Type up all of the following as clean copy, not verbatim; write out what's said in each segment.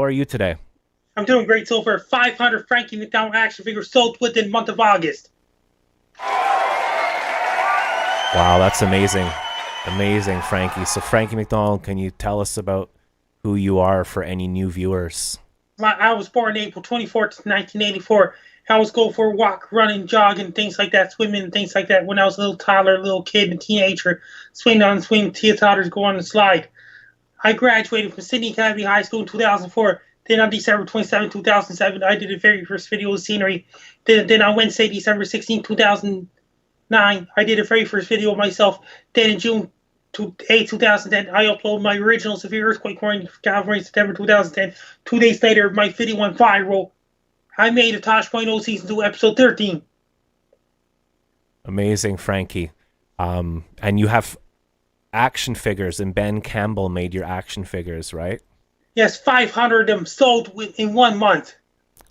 are you today? I'm doing great so far. 500 Frankie MacDonald action figures sold within the month of August. Wow, that's amazing. Amazing, Frankie. So, Frankie MacDonald, can you tell us about who you are for any new viewers? I was born April 24th, 1984. I was going for a walk, running, jogging, things like that, swimming, and things like that when I was a little toddler, little kid, and teenager, swinging on swing, teeter-totters, go on the slide. I graduated from Sydney Academy High School in 2004. Then on December 27, 2007, I did the very first video of scenery. Then on Wednesday, December 16, 2009, I did the very first video of myself. Then in June 8, 2010, I uploaded my original Severe Earthquake Warning for California, September 2010. 2 days later, my video went viral. I made a Tosh.0 Season 2, Episode 13. Amazing, Frankie. And you have action figures, and Ben Campbell made your action figures, right? Yes, 500 of them sold in 1 month.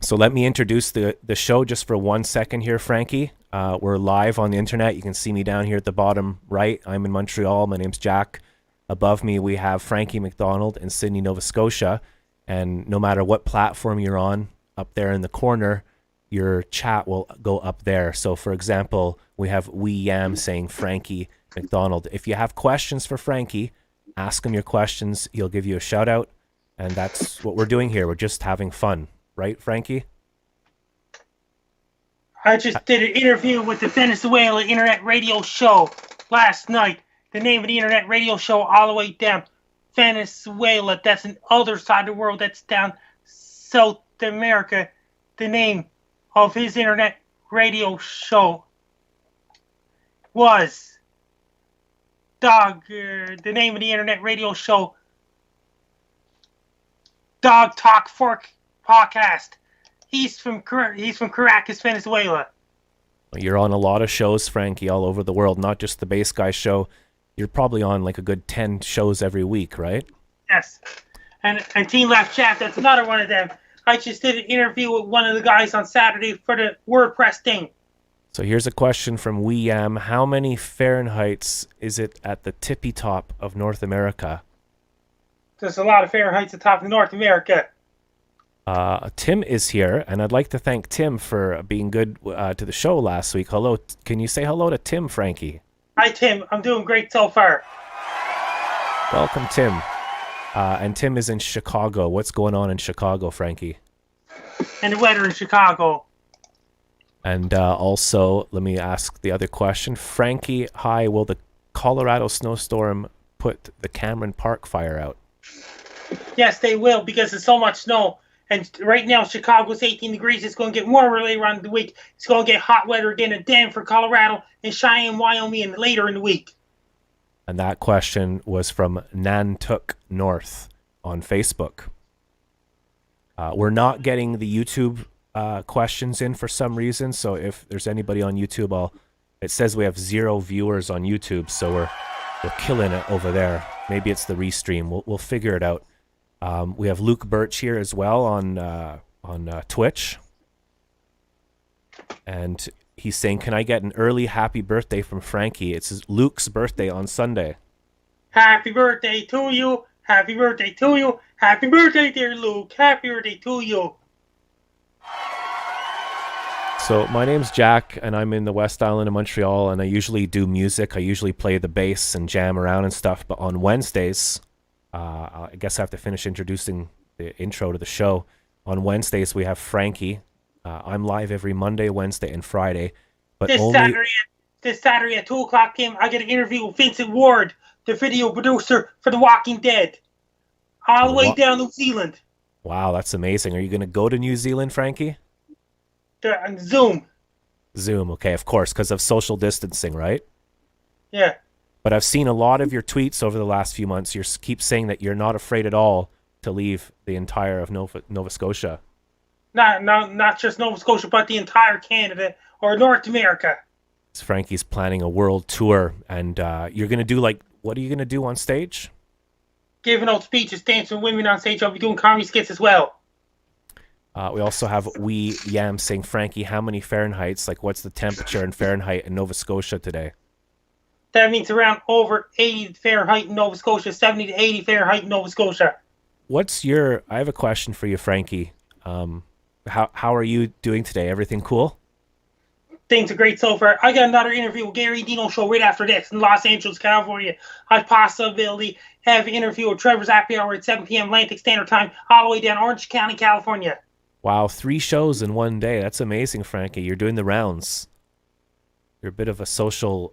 So let me introduce the show just for 1 second here, Frankie. We're live on the internet. You can see me down here at the bottom right. I'm in Montreal. My name's Jack. Above me, we have Frankie MacDonald in Sydney, Nova Scotia. And no matter what platform you're on, up there in the corner, your chat will go up there. So, for example, we have Wee Yam saying Frankie MacDonald. If you have questions for Frankie, ask him your questions. He'll give you a shout out. And that's what we're doing here. We're just having fun. Right, Frankie? I just did an interview with the Venezuela Internet Radio Show last night. The name of the Internet Radio Show all the way down Venezuela. That's on the other side of the world. That's down South America. The name of his Internet Radio Show was the name of the Internet Radio Show, Dog Talk Fork Podcast. He's from Caracas, Venezuela. You're on a lot of shows, Frankie, all over the world, not just the Bass Guy show. You're probably on like a good 10 shows every week, right? Yes. And Team Left Chat, that's another one of them. I just did an interview with one of the guys on Saturday for the WordPress thing. So here's a question from Wee Yam. How many Fahrenheits is it at the tippy top of North America? There's a lot of Fahrenheits at the top of North America. Tim is here, and I'd like to thank Tim for being good to the show last week. Hello. Can you say hello to Tim, Frankie? Hi, Tim. I'm doing great so far. Welcome, Tim. And Tim is in Chicago. What's going on in Chicago, Frankie? And the weather in Chicago. And also, let me ask the other question. Frankie, hi, will the Colorado snowstorm put the Cameron Park fire out? Yes, they will, because there's so much snow. And right now, Chicago's 18 degrees. It's going to get warmer later on in the week. It's going to get hot weather again in Denver, Colorado, and Cheyenne, Wyoming, and later in the week. And that question was from Nantuk North on Facebook. We're not getting the YouTube questions in for some reason. So if there's anybody on YouTube, it says we have 0 viewers on YouTube. So we're killing it over there. Maybe it's the restream. We'll figure it out. We have Luke Birch here as well on Twitch. And he's saying, can I get an early happy birthday from Frankie? It's Luke's birthday on Sunday. Happy birthday to you. Happy birthday to you. Happy birthday, dear Luke. Happy birthday to you. So my name's Jack, and I'm in the West Island of Montreal, and I usually do music. I usually play the bass and jam around and stuff. But on Wednesdays, I guess I have to finish introducing the intro to the show. On Wednesdays, we have Frankie. I'm live every Monday, Wednesday, and Friday. But this Saturday at 2 o'clock p.m., I get an interview with Vincent Ward, the video producer for The Walking Dead, all the way down New Zealand. Wow, that's amazing. Are you going to go to New Zealand, Frankie? Zoom. Zoom, okay, of course, because of social distancing, right? Yeah. But I've seen a lot of your tweets over the last few months. You keep saying that you're not afraid at all to leave the entire of Nova Scotia. Not just Nova Scotia, but the entire Canada or North America. Frankie's planning a world tour, and you're going to do, like, what are you going to do on stage? Giving out speeches, dancing with women on stage. I'll be doing comedy skits as well. We also have Wee Yam saying, Frankie, how many Fahrenheits? Like, what's the temperature in Fahrenheit in Nova Scotia today? That means around over 80 Fahrenheit in Nova Scotia, 70 to 80 Fahrenheit in Nova Scotia. I have a question for you, Frankie. How are you doing today? Everything cool? Things are great so far. I got another interview with Gary Dino show right after this in Los Angeles, California. I possibly have an interview with Trevor's Happy Hour at 7 p.m. Atlantic Standard Time, all the way down Orange County, California. Wow, 3 shows in one day. That's amazing, Frankie. You're doing the rounds. You're a bit of a social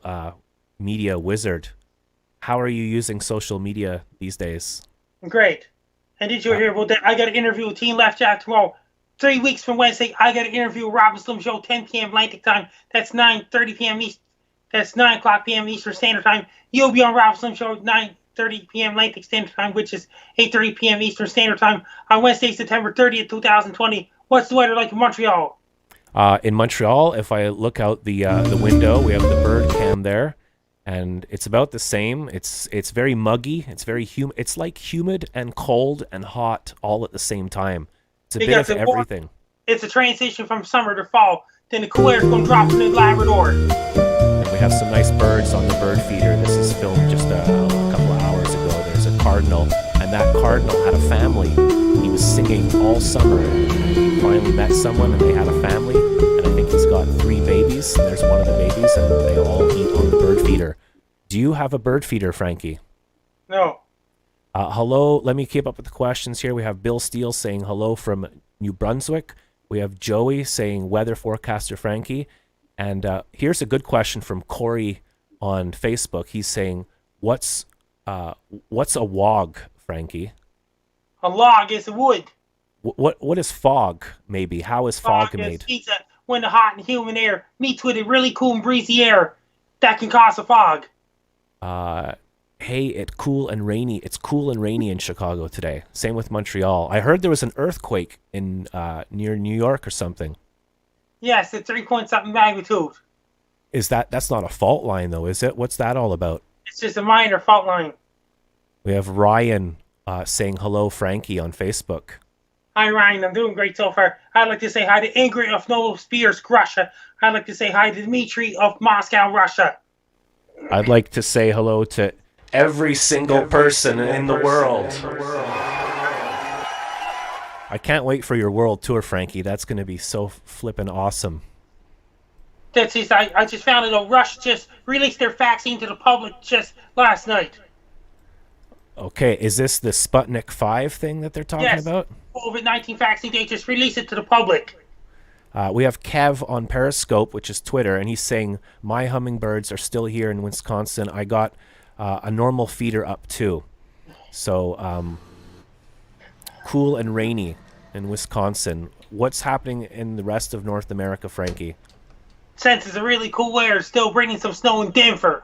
media wizard. How are you using social media these days? Great. And did you hear about that? I got an interview with Team Left Jack tomorrow. 3 weeks from Wednesday, I got an interview with Robin Slim Show, 10 p.m. Atlantic Time. That's 9:30 p.m. East. That's 9 o'clock p.m. Eastern Standard Time. You'll be on Robin Slim Show at 9:30 p.m. Atlantic Standard Time, which is 8:30 p.m. Eastern Standard Time on Wednesday, September 30th, 2020. What's the weather like in Montreal? In Montreal, if I look out the window, we have the bird cam there, and it's about the same. It's very muggy. It's very humid. It's like humid and cold and hot all at the same time. It's a bit of everything. It's a transition from summer to fall. Then the cool air's going to drop into Labrador. And we have some nice birds on the bird feeder. This is filmed just a couple of hours ago. There's a cardinal, and that cardinal had a family. He was singing all summer. He finally met someone, and they had a family. And I think he's got 3 babies. And there's one of the babies, and they all eat on the bird feeder. Do you have a bird feeder, Frankie? No. Hello, let me keep up with the questions here. We have Bill Steele saying hello from New Brunswick. We have Joey saying weather forecaster Frankie. And here's a good question from Corey on Facebook. He's saying, what's a wog, Frankie? A log is wood. What is fog, maybe? How is fog made? Is when the hot and humid air meets with a really cool and breezy air that can cause a fog. Hey, it's cool and rainy in Chicago today. Same with Montreal. I heard there was an earthquake in near New York or something. Yes, it's 3-point-something magnitude. That's not a fault line though, is it? What's that all about? It's just a minor fault line. We have Ryan saying hello, Frankie, on Facebook. Hi, Ryan. I'm doing great so far. I'd like to say hi to Ingrid of Novosibirsk, Russia. I'd like to say hi to Dmitry of Moscow, Russia. I'd like to say hello to every single person in the world. I can't wait for your world tour, Frankie. That's going to be so flippin' awesome. That's just, I just found out Russia just released their vaccine to the public just last night. Okay, is this the Sputnik 5 thing that they're talking about? COVID-19 vaccine, they just released it to the public. We have Kev on Periscope, which is Twitter, and he's saying, my hummingbirds are still here in Wisconsin. I got a normal feeder up too. So cool and rainy in Wisconsin. What's happening in the rest of North America, Frankie? Since it's a really cool weather, still bringing some snow in Denver.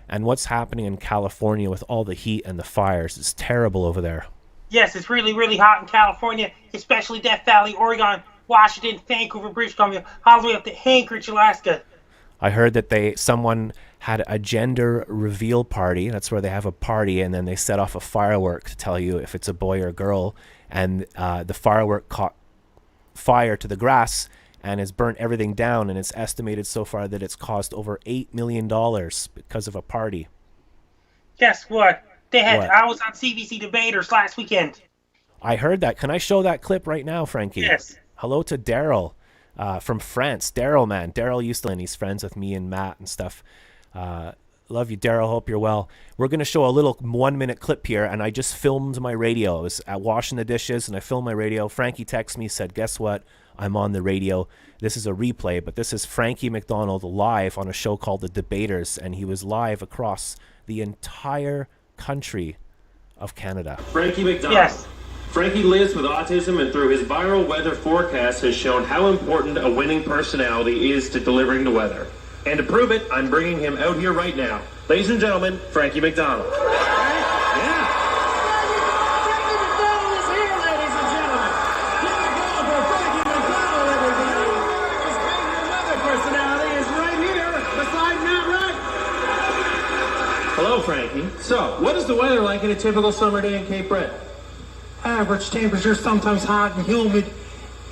And what's happening in California with all the heat and the fires? It's terrible over there. Yes, it's really, really hot in California, especially Death Valley, Oregon, Washington, Vancouver, British Columbia, all the way up to Anchorage, Alaska. I heard that someone had a gender reveal party. That's where they have a party, and then they set off a firework to tell you if it's a boy or a girl. And the firework caught fire to the grass and has burnt everything down. And it's estimated so far that it's cost over $8 million because of a party. Guess what? I was on CBC Debaters last weekend. I heard that. Can I show that clip right now, Frankie? Yes. Hello to Daryl from France. Daryl, man. Daryl used to, and he's friends with me and Matt and stuff. Love you, Daryl. Hope you're well. We're going to show a little 1-minute clip here, and I just filmed my radio. I was washing the dishes, and I filmed my radio. Frankie texted me, said, guess what? I'm on the radio. This is a replay, but this is Frankie MacDonald live on a show called The Debaters, and he was live across the entire country of Canada. Frankie MacDonald. Yes. Frankie lives with autism, and through his viral weather forecast has shown how important a winning personality is to delivering the weather. And to prove it, I'm bringing him out here right now. Ladies and gentlemen, Frankie MacDonald. Yeah. Frankie MacDonald is here, ladies and gentlemen. Give it a call for Frankie MacDonald, everybody. This great weather personality is right here beside Matt Wright. Hello, Frankie. So, what is the weather like in a typical summer day in Cape Breton? Average temperature, sometimes hot and humid,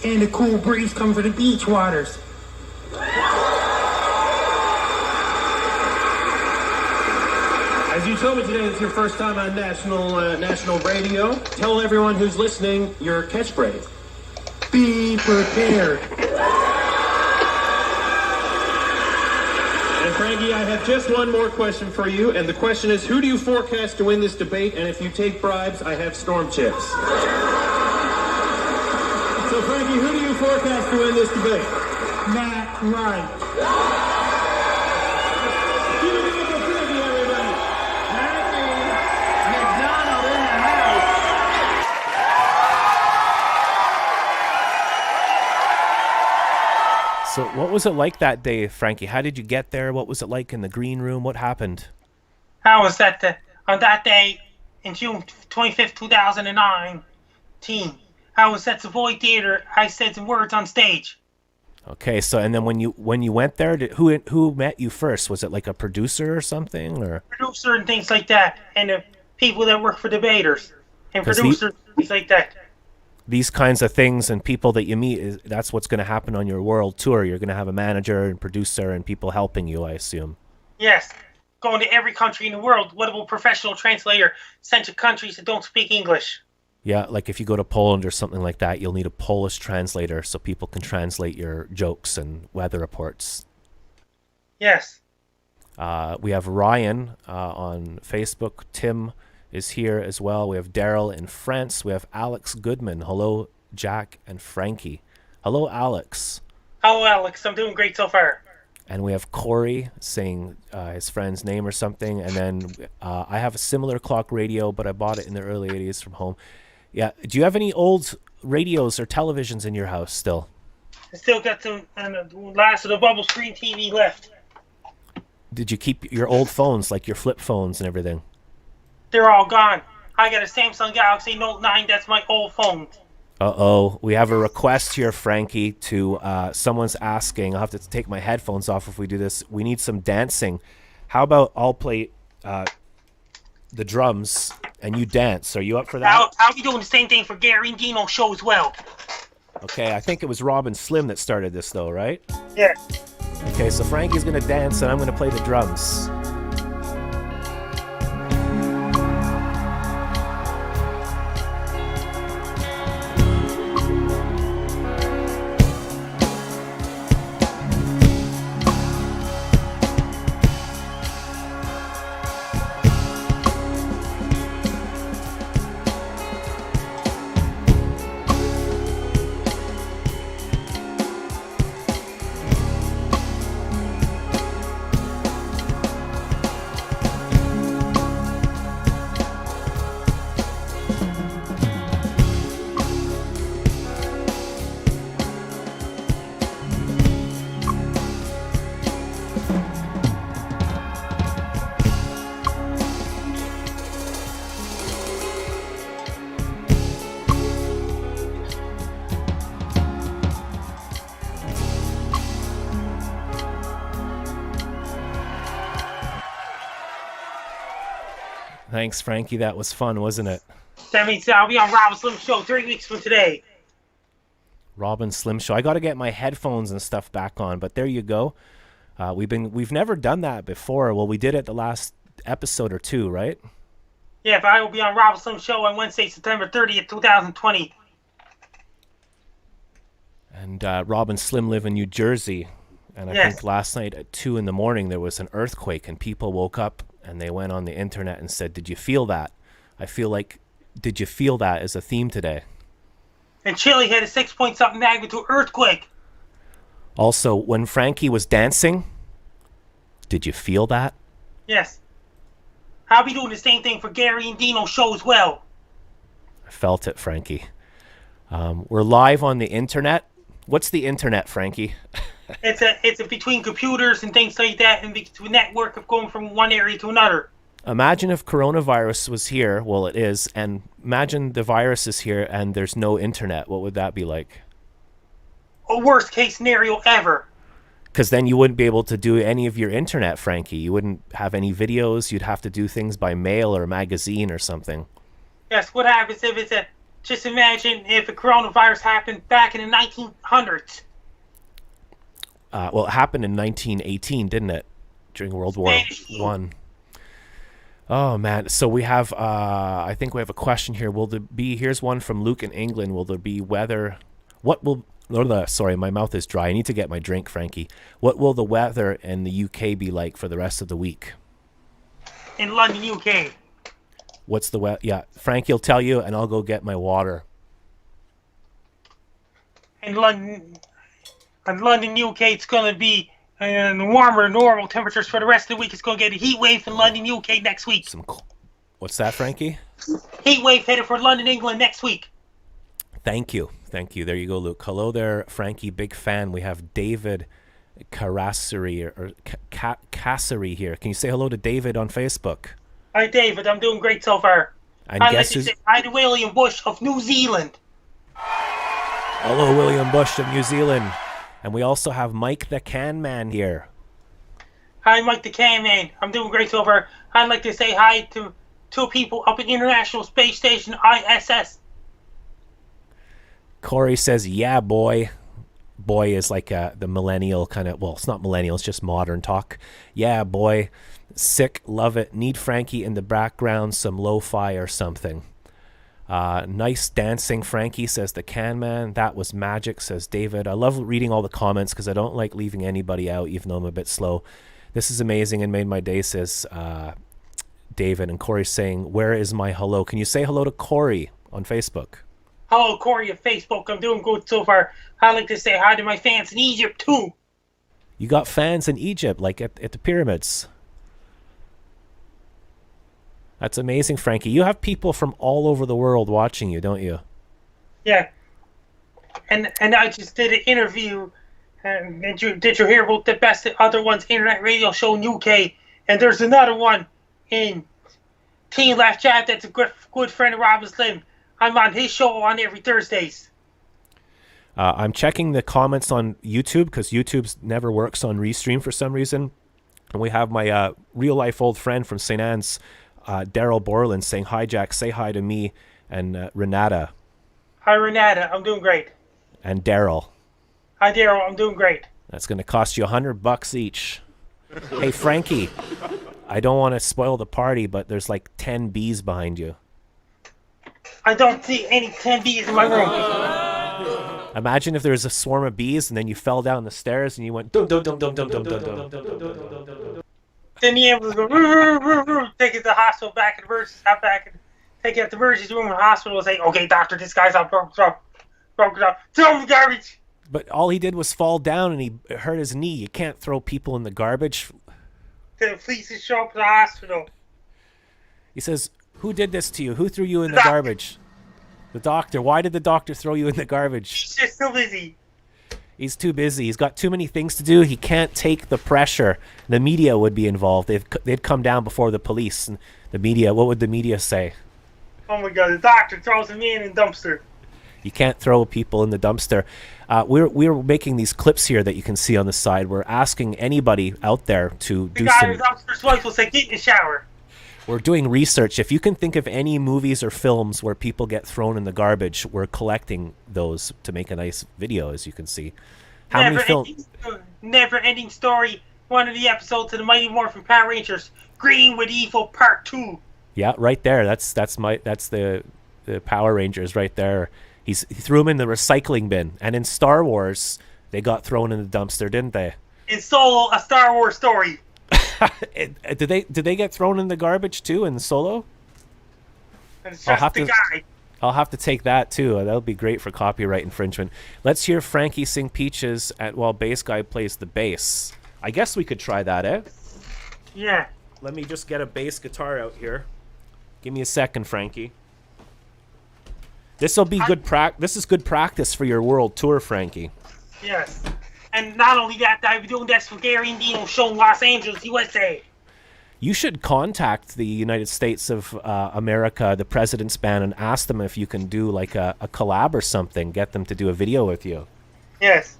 and a cool breeze comes from the beach waters. I As you told me today, it's your first time on national radio. Tell everyone who's listening your catchphrase. Be prepared. And Frankie, I have just one more question for you, and the question is, who do you forecast to win this debate? And if you take bribes, I have storm chips. So Frankie, who do you forecast to win this debate? Matt Ryan. Give it up for Frankie, everybody. Frankie MacDonald in the house. So what was it like that day, Frankie? How did you get there? What was it like in the green room? What happened? How was that on that day in June 25th, 2019? I was at Savoy Theater. I said some words on stage. Okay, so and then when you went there, who met you first? Was it like a producer or something, or Producer and things like that, and the people that work for debaters and 'Cause producers, things like that. these kinds of things and people that you meet? That's what's going to happen on your world tour. You're going to have a manager and producer and people helping you, I assume. Yes, going to every country in the world. What about professional translator sent to countries that don't speak English? Yeah, like if you go to Poland or something like that, you'll need a Polish translator so people can translate your jokes and weather reports. Yes. We have Ryan on Facebook. Tim is here as well. We have Daryl in France. We have Alex Goodman. Hello, Jack and Frankie. Hello, Alex. Hello, Alex. I'm doing great so far. And we have Corey saying his friend's name or something. And then I have a similar clock radio, but I bought it in the early 80s from home. Yeah. Do you have any old radios or televisions in your house still? I still got some last of the bubble screen TV left. Did you keep your old phones, like your flip phones and everything? They're all gone. I got a Samsung Galaxy Note 9. That's my old phone. Uh-oh. We have a request here, Frankie, to someone's asking. I'll have to take my headphones off if we do this. We need some dancing. How about I'll play the drums and you dance? Are you up for that? I'll be doing the same thing for Gary and Dino's show as well. Okay, I think it was Rob and Slim that started this, though, right? Yeah. Okay, so Frankie's going to dance and I'm going to play the drums. Thanks, Frankie. That was fun, wasn't it? That means I'll be on Rob and Slim show 3 weeks from today. Rob and Slim show. I got to get my headphones and stuff back on, but there you go. We've never done that before. Well, we did it the last episode or two, right? Yeah, but I will be on Rob and Slim show on Wednesday, September 30th, 2020. And Rob and Slim live in New Jersey. And I think last night at 2 a.m. there was an earthquake and people woke up and they went on the internet and said, "Did you feel that?" I feel like, "Did you feel that?" is a theme today. And Chile had a 6-point-something magnitude earthquake. Also, when Frankie was dancing, did you feel that? Yes. I'll be doing the same thing for Gary and Dino's show as well. I felt it, Frankie. We're live on the internet. What's the internet, Frankie? It's a between computers and things like that, and between network of going from one area to another. Imagine if coronavirus was here, well, it is, and imagine the virus is here and there's no internet. What would that be like? A worst case scenario ever. Because then you wouldn't be able to do any of your internet, Frankie. You wouldn't have any videos. You'd have to do things by mail or magazine or something. Yes, what happens if it's just imagine if a coronavirus happened back in the 1900s. Well, it happened in 1918, didn't it? During World War One. Oh man, so we have I think we have a question here. Will there be Here's one from Luke in England. Will there be weather? What will sorry, my mouth is dry. I need to get my drink, Frankie. What will the weather in the UK be like for the rest of the week? In London, UK. What's the weather? Yeah, Frankie will tell you and I'll go get my water. In London, UK, it's going to be warmer, normal temperatures for the rest of the week. It's going to get a heat wave in London, UK next week. What's that, Frankie? Heat wave headed for London, England next week. Thank you. There you go, Luke. Hello there, Frankie. Big fan. We have David Carassery or Cassery here. Can you say hello to David on Facebook? Hi, David. I'm doing great so far. And I'd guess like to who's... say hi to William Bush of New Zealand. Hello, William Bush of New Zealand. And we also have Mike the Can Man here. Hi, Mike the Can Man. I'm doing great so far. I'd like to say hi to two people up at International Space Station, ISS. Corey says, yeah, boy. Boy is like the millennial kind of, well, it's not millennial, it's just modern talk. Yeah, boy. Sick, love it. Need Frankie in the background, some lo-fi or something. Nice dancing, Frankie, says the Can Man. That was magic, says David. I love reading all the comments because I don't like leaving anybody out, even though I'm a bit slow. This is amazing and made my day, says David. And Corey's saying, where is my hello? Can you say hello to Corey on Facebook? Hello, Corey of Facebook. I'm doing good so far. I'd like to say hi to my fans in Egypt, too. You got fans in Egypt, like at the pyramids. That's amazing, Frankie. You have people from all over the world watching you, don't you? Yeah. And I just did an interview. Did you hear about the best other ones internet radio show in UK? And there's another one in Teen Laugh Chat that's a good friend of Robin Slim. I'm on his show on every Thursdays. I'm checking the comments on YouTube because YouTube never works on Restream for some reason. And we have my real-life old friend from St. Anne's, Daryl Borland, saying, hi, Jack, say hi to me and Renata. Hi, Renata. I'm doing great. And Daryl. Hi, Daryl. I'm doing great. That's going to cost you $100 each. Hey, Frankie, I don't want to spoil the party, but there's like 10 bees behind you. I don't see any 10 bees in my room. Imagine if there was a swarm of bees and then you fell down the stairs and you went dum dum dum dum dum dum dum dum dum. Then the ambulance go roo, roo, roo, take it to the hospital, back at the emergency, take it to the emergency room in the hospital and say, okay, doctor, this guy's up, broke it up, throw him in the garbage. But all he did was fall down and he hurt his knee. You can't throw people in the garbage. The police just show up at the hospital. He says, who did this to you? Who threw you in the garbage? The doctor. Why did the doctor throw you in the garbage? He's just too busy. He's too busy. He's got too many things to do. He can't take the pressure. The media would be involved. They'd come down before the police. And the media, what would the media say? Oh my God, the doctor throws him in the dumpster. You can't throw people in the dumpster. We're making these clips here that you can see on the side. We're asking anybody out there to do some... The guy in the dumpster's wife will say, get in the shower. We're doing research. If you can think of any movies or films where people get thrown in the garbage, we're collecting those to make a nice video, as you can see. How many films? Never-ending story. One of the episodes of the Mighty Morphin Power Rangers, Green with Evil Part 2. Yeah, right there. That's the Power Rangers right there. He threw them in the recycling bin. And in Star Wars, they got thrown in the dumpster, didn't they? In Solo, a Star Wars story. Did they get thrown in the garbage too in Solo? And it's just the guy. I'll have to take that too. That'll be great for copyright infringement. Let's hear Frankie sing Peaches while bass guy plays the bass. I guess we could try that, eh? Yeah. Let me just get a bass guitar out here. Give me a second, Frankie. This will be good This is good practice for your world tour, Frankie. Yes. And not only that, I'll be doing this for Gary and Dino show in Los Angeles, USA. You should contact the United States of America, the President's Band, and ask them if you can do like a collab or something. Get them to do a video with you. Yes.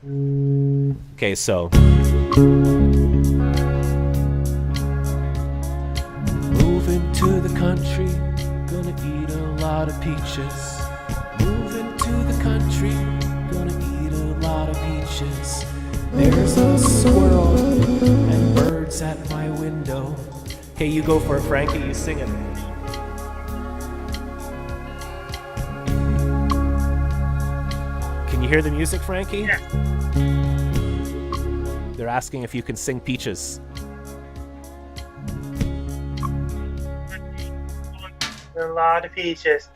Okay, so. Moving to the country, gonna eat a lot of peaches. Moving to the country, gonna eat a lot of peaches. There's a squirrel and birds at my window. Okay, you go for it, Frankie. You sing it. Can you hear the music, Frankie? Yeah. They're asking if you can sing Peaches. A lot of peaches.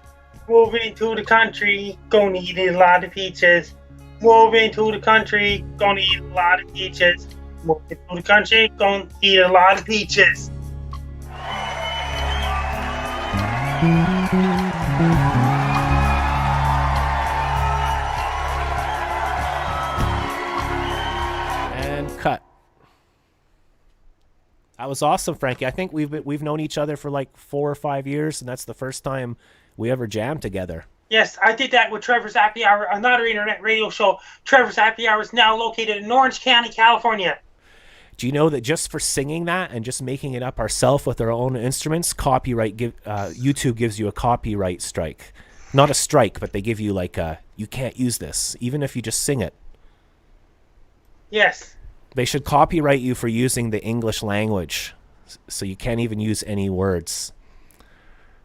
Moving to the country, gonna eat a lot of peaches. Moving to the country, gonna eat a lot of peaches. Moving to the country, gonna eat a lot of peaches. And cut. That was awesome, Frankie. I think we've known each other for like 4 or 5 years, and that's the first time we ever jammed together. Yes, I did that with Trevor's Happy Hour, another internet radio show. Trevor's Happy Hour is now located in Orange County, California. Do you know that just for singing that and just making it up ourselves with our own instruments, YouTube gives you a copyright strike. Not a strike, but they give you like you can't use this, even if you just sing it. Yes. They should copyright you for using the English language, so you can't even use any words.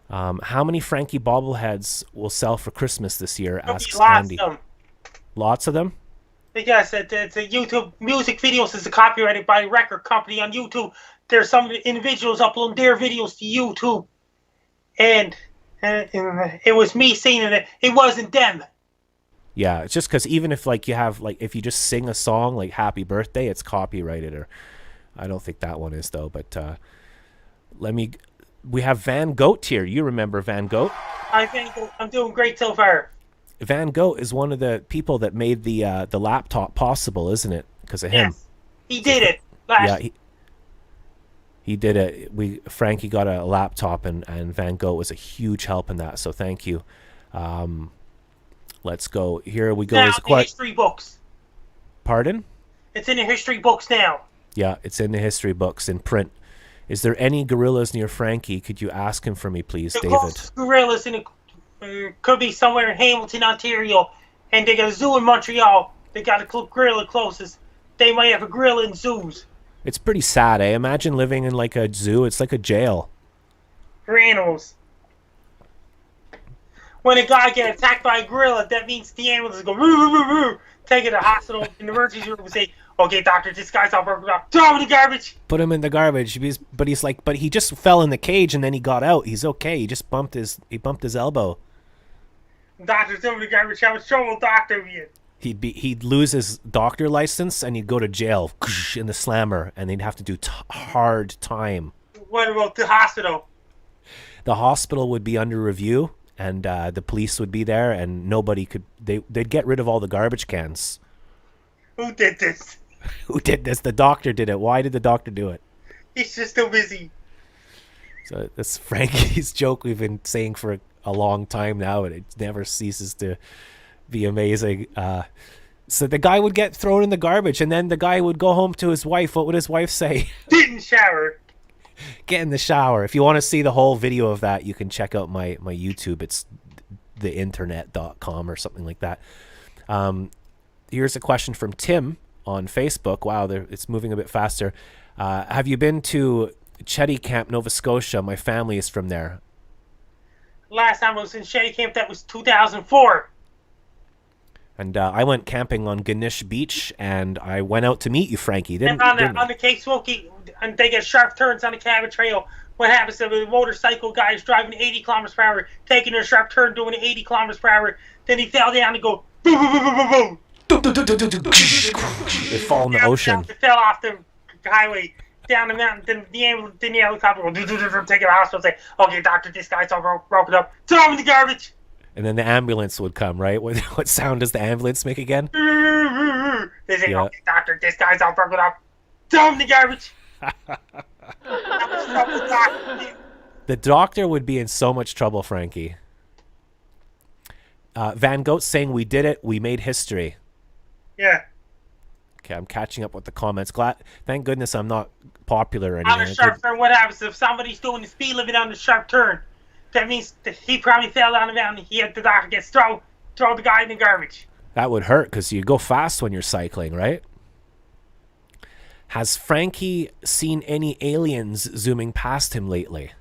How many Frankie bobbleheads will sell for Christmas this year? Asks Andy. Lots of them? Yes, it's a YouTube music videos is copyrighted by a record company on YouTube. There's some individuals uploading their videos to YouTube, and it was me singing it. It wasn't them. Yeah, it's just because even if like you have like if you just sing a song like "Happy Birthday," it's copyrighted. Or I don't think that one is though. But we have Van Goat here. You remember Van Goat? I think I'm doing great so far. Van Goat is one of the people that made the laptop possible, isn't it? Because of him. Yes, he did it. He did it. Frankie got a laptop, and Van Goat was a huge help in that. So thank you. Let's go. Here we go. Now in the history books. Pardon? It's in the history books now. Yeah, it's in the history books in print. Is there any gorillas near Frankie? Could you ask him for me, please, The David? gorillas could be somewhere in Hamilton, Ontario, and they got a zoo in Montreal. They got a gorilla closest. They might have a gorilla in zoos. It's pretty sad, eh? Imagine living in like a zoo. It's like a jail. For animals. When a guy gets attacked by a gorilla, that means the animals go, roo, roo, roo, roo. Take it to the hospital in the emergency room and say, okay, doctor, this guy's all broken up. Throw him in the garbage. Put him in the garbage. But he just fell in the cage and then he got out. He's okay. He just bumped his elbow. Doctor, throw him in the garbage. How much trouble doctor be in? He'd lose his doctor license and he'd go to jail in the slammer, and they'd have to do hard time. What about the hospital? The hospital would be under review, and the police would be there, and nobody could. They'd get rid of all the garbage cans. Who did this? Who did this? The doctor did it. Why did the doctor do it? He's just too busy. So that's Frankie's joke we've been saying for a long time now, and it never ceases to be amazing. So the guy would get thrown in the garbage, and then the guy would go home to his wife. What would his wife say? Didn't shower. Get in the shower. If you want to see the whole video of that, you can check out my YouTube. It's theinternet.com or something like that. Here's a question from Tim on Facebook. Wow, it's moving a bit faster. Have you been to Chetty Camp, Nova Scotia? My family is from there. Last time I was in Chetty Camp, that was 2004. And I went camping on Ganesh Beach, and I went out to meet you, Frankie. And on the Cape Smoky, and they get sharp turns on the cabin trail. What happens to the motorcycle guy is driving 80 kilometers per hour, taking a sharp turn, doing 80 kilometers per hour. Then he fell down and go boom, boom, boom, boom, boom. They fall in the ocean. They fell off the highway down the mountain. Then the helicopter will take it to the hospital and say, okay, doctor, this guy's all broken up. Throw him in the garbage. And then the ambulance would come, right? What sound does the ambulance make again? They say, okay, doctor, this guy's all broken up. Throw him in the garbage. The doctor would be in so much trouble, Frankie. Van Goat saying we did it. We made history. Yeah. Okay, I'm catching up with the comments. Thank goodness I'm not popular or anything. On a sharp turn, what happens if somebody's doing the speed limit on the sharp turn? That means that he probably fell down the mountain. He had the doctor gets throw the guy in the garbage. That would hurt because you go fast when you're cycling, right? Has Frankie seen any aliens zooming past him lately?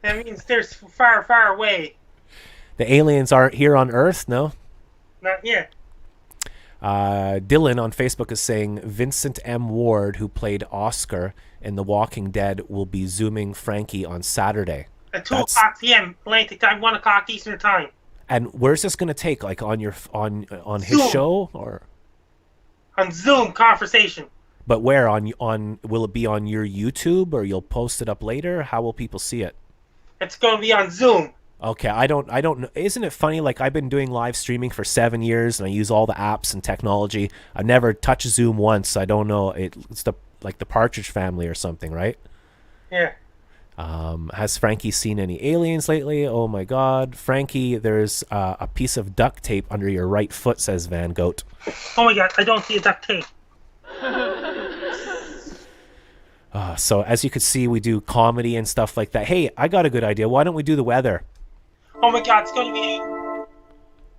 That means they're far, far away. The aliens aren't here on Earth, no? Not yet. Dylan on Facebook is saying Vincent M. Ward, who played Oscar in The Walking Dead, will be zooming Frankie on Saturday. At 2 o'clock p.m. Atlantic time, 1 o'clock Eastern time. And where's this going to take? Like on his Zoom. show, or On Zoom conversation. but where on will it be on your YouTube, or you'll post it up later? How will people see it? It's going to be on Zoom. Okay, I don't know. Isn't it funny? Like, I've been doing live streaming for 7 years, and I use all the apps and technology. I've never touched Zoom once. I don't know. It's the Partridge Family or something, right? Yeah. Has Frankie seen any aliens lately? Oh my God, Frankie! There's a piece of duct tape under your right foot, says Van Goat. Oh my God, I don't see a duct tape. So as you can see, we do comedy and stuff like that. Hey, I got a good idea. Why don't we do the weather? Oh my God, it's going to be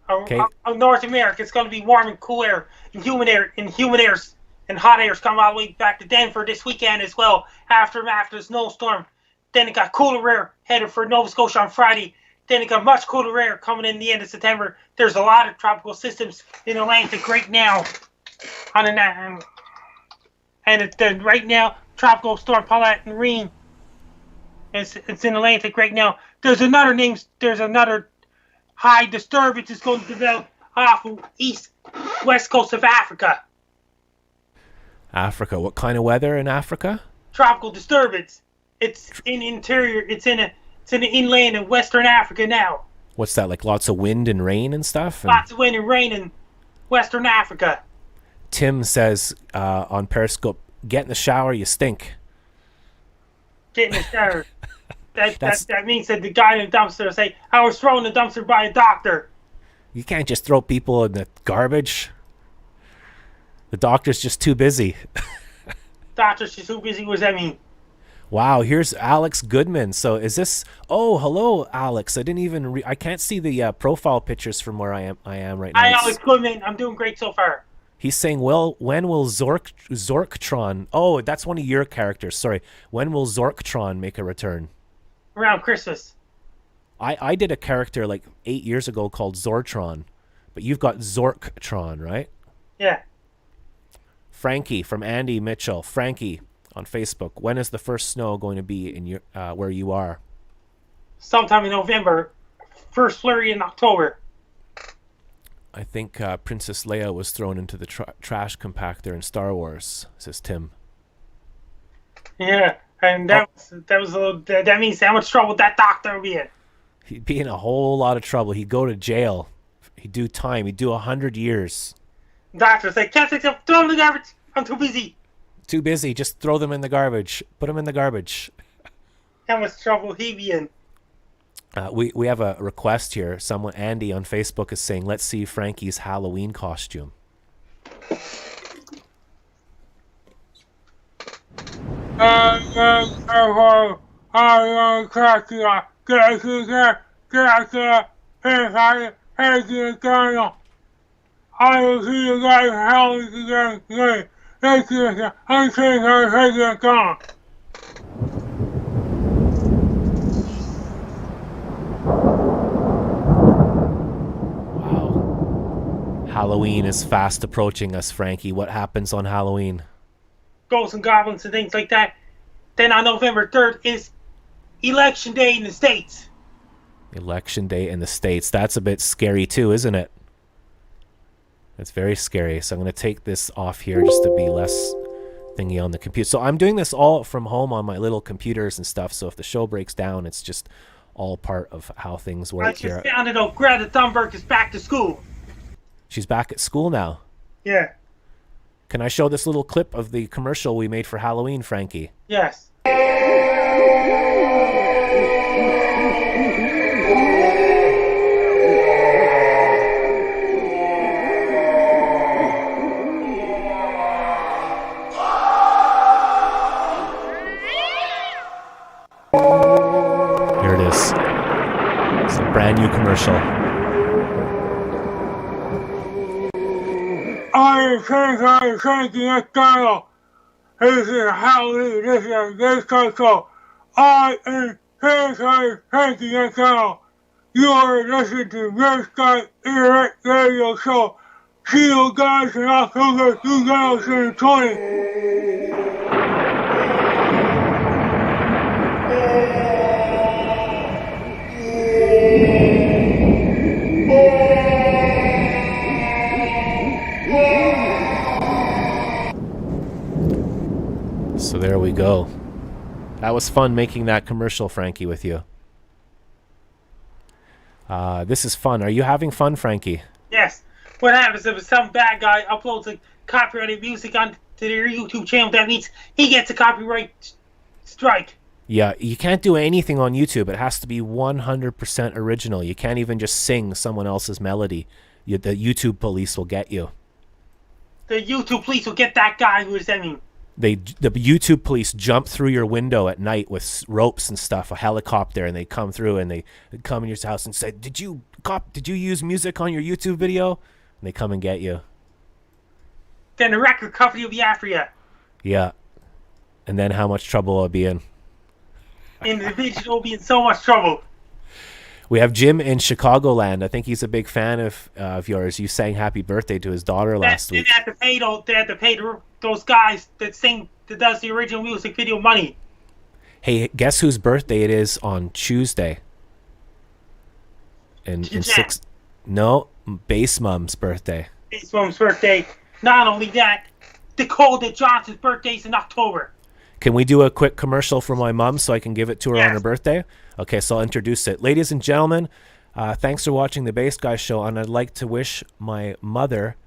Okay. North America. It's going to be warm and cool air and humid airs and hot airs coming all the way back to Denver this weekend as well. After the snowstorm, then it got cooler air headed for Nova Scotia on Friday. Then it got much cooler air coming in the end of September. There's a lot of tropical systems in Atlantic right now. Right now, Tropical Storm Paulette and Reen. It's in Atlantic right now. There's another high disturbance is going to develop off of west coast of Africa. Africa. What kind of weather in Africa? Tropical disturbance. It's in interior. It's in the inland of Western Africa now. What's that, like lots of wind and rain and stuff? And Lots of wind and rain in Western Africa. Tim says on Periscope, get in the shower, you stink. Get in the shower. That means that the guy in the dumpster will say, I was thrown in the dumpster by a doctor. You can't just throw people in the garbage. The doctor's just too busy. Doctor's just too busy. What does that mean? Wow, here's Alex Goodman. So is this? Oh, hello, Alex. I didn't even. I can't see the profile pictures from where I am right now. Hi, Alex Goodman. I'm doing great so far. He's saying, well, when will Zorktron? Oh, that's one of your characters. Sorry. When will Zorktron make a return? Around Christmas. I did a character like 8 years ago called Zortron, but you've got Zorktron, right? Yeah. Frankie from Andy Mitchell. Frankie on Facebook. When is the first snow going to be in your where you are? Sometime in November. First flurry in October. I think Princess Leia was thrown into the trash compactor in Star Wars, says Tim. Yeah, and that means how much trouble that doctor would be in. He'd be in a whole lot of trouble. He'd go to jail. He'd do time. He'd do 100 years. Doctor's like, can't take them, throw them in the garbage. I'm too busy. Too busy. Just throw them in the garbage. Put them in the garbage. How much trouble he'd be in. We have a request here. Someone, Andy on Facebook, is saying, let's see Frankie's Halloween costume. Halloween is fast approaching us, Frankie. What happens on Halloween? Ghosts and goblins and things like that. Then on November 3rd is Election Day in the States. Election Day in the States. That's a bit scary too, isn't it? It's very scary. So I'm going to take this off here just to be less thingy on the computer. So I'm doing this all from home on my little computers and stuff. So if the show breaks down, it's just all part of how things work I just here. found it out. Greta Thunberg is back to school. She's back at school now. Yeah. Can I show this little clip of the commercial we made for Halloween, Frankie? Yes. Here it is. It's a brand new commercial. I am Frankie MacDonald. This is Hallelujah. This is a great show. I am Frankie MacDonald. You are listening to Red Sky Internet Radio Show. See you guys in October 2020. So there we go. That was fun making that commercial, Frankie, with you. This is fun. Are you having fun, Frankie? Yes. What happens if some bad guy uploads a copyrighted music onto their YouTube channel? That means he gets a copyright strike. Yeah, you can't do anything on YouTube. It has to be 100% original. You can't even just sing someone else's melody. The YouTube police will get you. The YouTube police will get that guy who is singing. The YouTube police jump through your window at night with ropes and stuff, a helicopter, and they come through and they come in your house and say, "Did you use music on your YouTube video?" And they come and get you. Then the record company will be after you. Yeah, and then how much trouble I'll be in. And the individual will be in so much trouble. We have Jim in Chicagoland. I think he's a big fan of yours. You sang "Happy Birthday" to his daughter last week. They have to pay those guys that does the original music video money. Hey, guess whose birthday it is on Tuesday? Bass Mom's birthday. Bass Mom's birthday. Not only that, Dakota Johnson's birthday's in October. Can we do a quick commercial for my mom so I can give it to her on her Yes. birthday? Okay, so I'll introduce it. Ladies and gentlemen, thanks for watching the Bass Guy Show, and I'd like to wish my mother,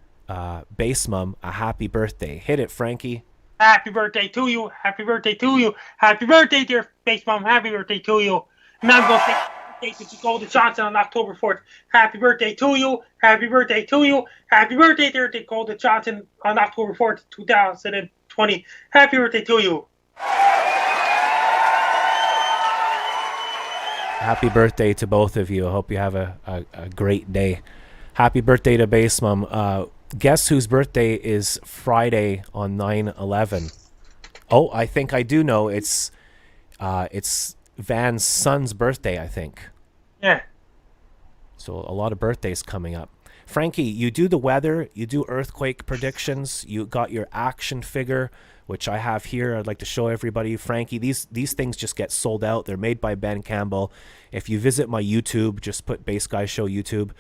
Bass Mom, a happy birthday. Hit it, Frankie. Happy birthday to you. Happy birthday to you. Happy birthday, dear Bass Mom. Happy birthday to you. And I'm going to say happy birthday to Dakota Johnson on October 4th. Happy birthday to you. Happy birthday to you. Happy birthday, dear Dakota Johnson on October 4th, 2020. Happy birthday to you. Happy birthday to both of you. I hope you have a great day. Happy birthday to Bass Mom. Guess whose birthday is Friday on 9/11? Oh, I think I do know. It's Van's son's birthday, I think. Yeah. So a lot of birthdays coming up. Frankie, you do the weather, you do earthquake predictions, you got your action figure, which I have here. I'd like to show everybody. Frankie, these things just get sold out. They're made by Ben Campbell. If you visit my YouTube, just put Bass Guy Show YouTube.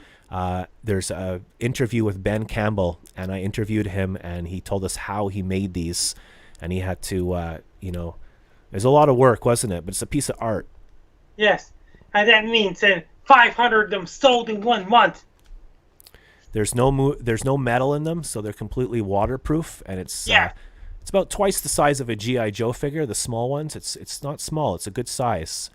There's a interview with Ben Campbell, and I interviewed him, and he told us how he made these, and he had to, there's a lot of work, wasn't it? But it's a piece of art. Yes. And that means 500 of them sold in 1 month. There's no metal in them, so they're completely waterproof, and it's about twice the size of a G.I. Joe figure. The small ones, it's not small. It's a good size.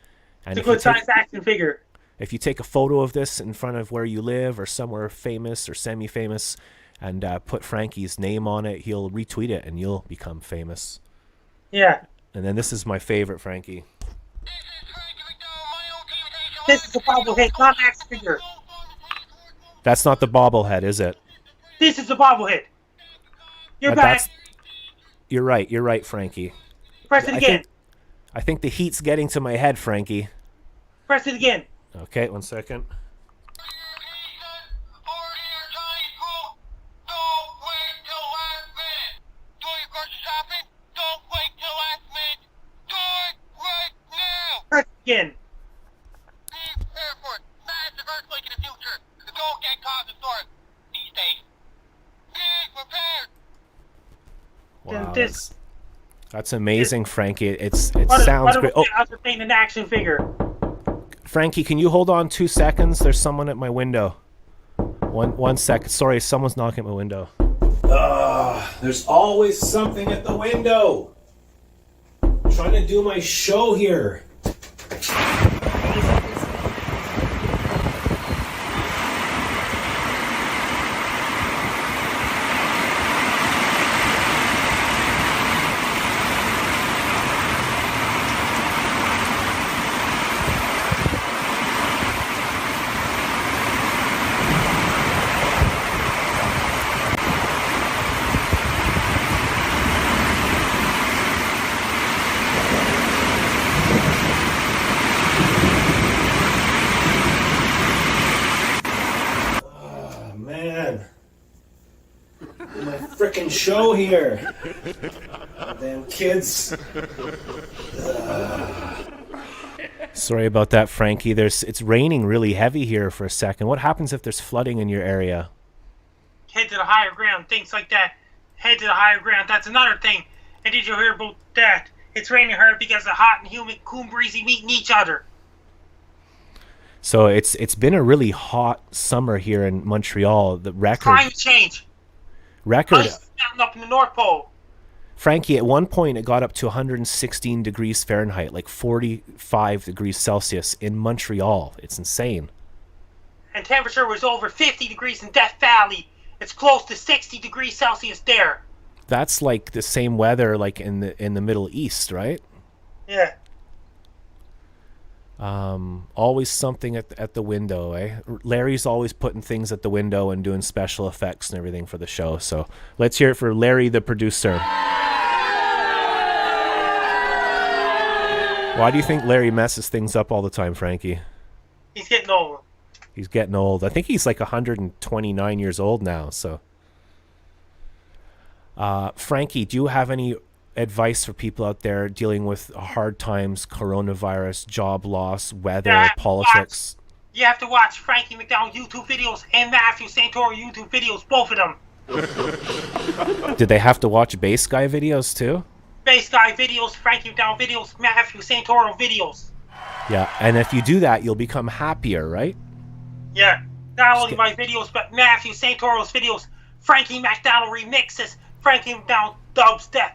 And It's a good size action figure. If you take a photo of this in front of where you live or somewhere famous or semi-famous, and put Frankie's name on it, he'll retweet it, and you'll become famous. Yeah. And then this is my favorite, Frankie. This is a bobblehead, not an action figure. That's not the bobblehead, is it? This is a bobblehead. You're back. You're right, Frankie. Press it again. I think the heat's getting to my head, Frankie. Press it again. Okay, 1 second. Press it again. Wow, This that's amazing, Frankie. It sounds great. Oh, I was painting an action figure. Frankie, can you hold on 2 seconds? There's someone at my window. One second. Sorry, someone's knocking at my window. There's always something at the window. I'm trying to do my show here. frickin' show here. Damn kids. Sorry about that, Frankie. It's raining really heavy here for a second. What happens if there's flooding in your area? Head to the higher ground, things like that. Head to the higher ground. That's another thing. And did you hear about that? It's raining hard because the hot and humid cool breezy meeting each other. So it's been a really hot summer here in Montreal. The Climate change. record Ice melting up in the North Pole. Frankie, at one point it got up to 116 degrees Fahrenheit, like 45 degrees Celsius in Montreal. It's insane. And temperature was over 50 degrees in Death Valley. It's close to 60 degrees Celsius there. That's like the same weather like in the Middle East, right? Yeah. Always something at the window, eh? Larry's always putting things at the window and doing special effects and everything for the show. So let's hear it for Larry, the producer. Why do you think Larry messes things up all the time, Frankie? He's getting old. He's getting old. I think he's like 129 years old now. So, Frankie, do you have any advice for people out there dealing with hard times, coronavirus, job loss, weather, politics? You have to watch Frankie MacDonald YouTube videos and Matthew Santoro YouTube videos, both of them. Did they have to watch Bass Guy videos too? Bass Guy videos, Frankie MacDonald videos, Matthew Santoro videos. Yeah, and if you do that, you'll become happier, right? Yeah, not only my videos, but Matthew Santoro's videos, Frankie MacDonald remixes, Frankie MacDonald dubstep.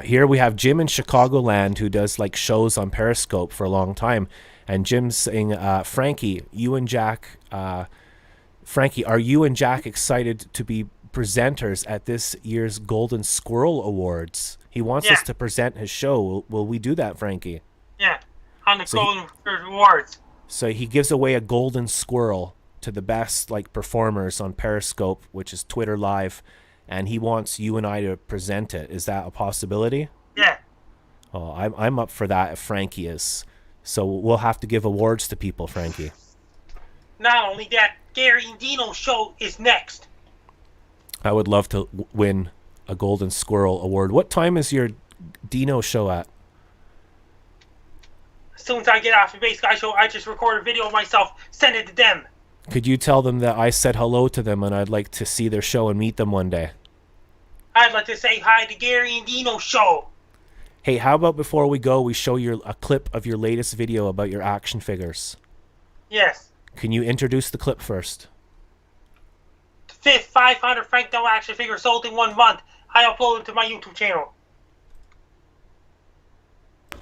Here we have Jim in Chicagoland who does like shows on Periscope for a long time. And Jim's saying, Frankie, you and Jack, Frankie, are you and Jack excited to be presenters at this year's Golden Squirrel Awards? He wants us to present his show. Will we do that, Frankie? Yeah, on the Golden Awards. So he gives away a golden squirrel to the best like performers on Periscope, which is Twitter Live, and he wants you and I to present it. Is that a possibility? Yeah. Oh, I'm up for that if Frankie is. So we'll have to give awards to people, Frankie. Not only that, Gary and Dino's show is next. I would love to win a Golden Squirrel Award. What time is your Dino show at? As soon as I get off the Bass Guy show, I just record a video of myself, send it to them. Could you tell them that I said hello to them and I'd like to see their show and meet them one day? I'd like to say hi to Gary and Dino's show. Hey, how about before we go, we show a clip of your latest video about your action figures? Yes. Can you introduce the clip first? The fifth 500 Frank Dell action figure sold in 1 month. I uploaded to my YouTube channel.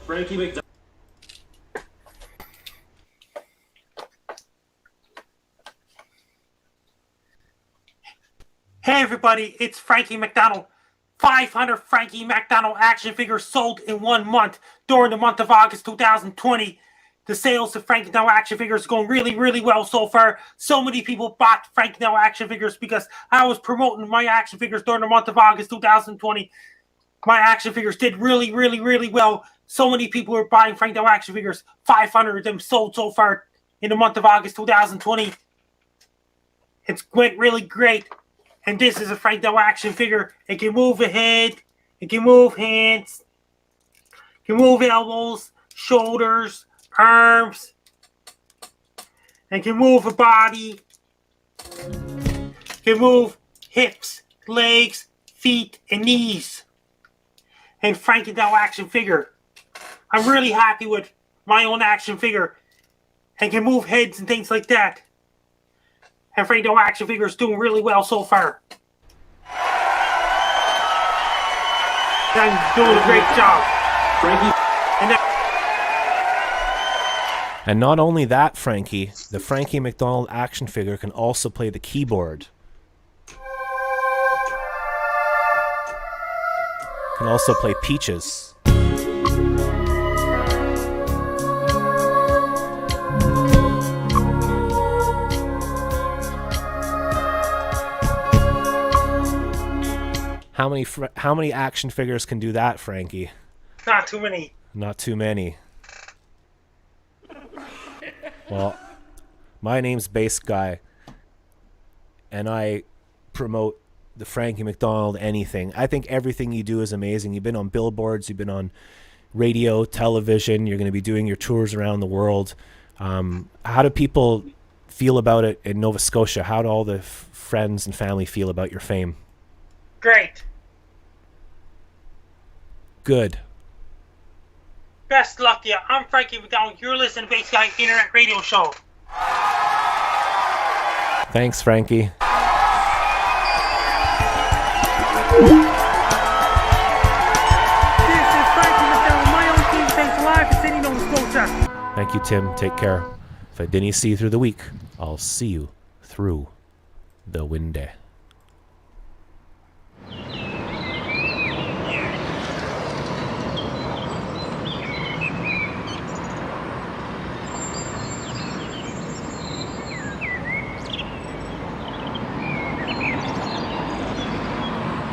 Frankie MacDonald. Hey everybody, it's Frankie MacDonald. 500 Frankie MacDonald action figures sold in 1 month during the month of August 2020. The sales of Frankie MacDonald action figures are going really, really well so far. So many people bought Frankie MacDonald action figures because I was promoting my action figures during the month of August 2020. My action figures did really, really, really well. So many people were buying Frankie MacDonald action figures. 500 of them sold so far in the month of August 2020. It's went really great. And this is a Frank Dell action figure. It can move a head. It can move hands. It can move elbows, shoulders, arms. And can move a body. It can move hips, legs, feet, and knees. And Frank Dell action figure. I'm really happy with my own action figure. And can move heads and things like that. And Frank Dell action figure is doing really well so far. I'm doing a great job. Frankie. And not only that, Frankie, the Frankie MacDonald action figure can also play the keyboard. Can also play Peaches. How many action figures can do that, Frankie? Not too many. Not too many. Well, my name's Bass Guy, and I promote the Frankie MacDonald anything. I think everything you do is amazing. You've been on billboards, you've been on radio, television, you're going to be doing your tours around the world. How do people feel about it in Nova Scotia? How do all the friends and family feel about your fame? Great. Good. Best luck to you. I'm Frankie MacDonald. You're listening to Base Guy Internet Radio Show. Thanks, Frankie. This is Frankie MacDonald, my own team. Thanks live for Sydney, Nova Scotia. Thank you, Tim. Take care. If I didn't see you through the week, I'll see you through the window.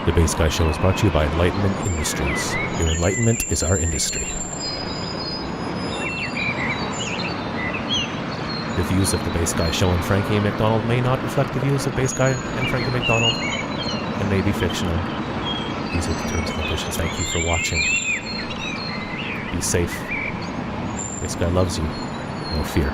The Base Guy Show is brought to you by Enlightenment Industries. Your enlightenment is our industry. The views of the Base Guy Show and Frankie MacDonald may not reflect the views of Base Guy and Frankie MacDonald and may be fictional. These are the terms and conditions. Thank you for watching. Be safe. Base Guy loves you. No fear.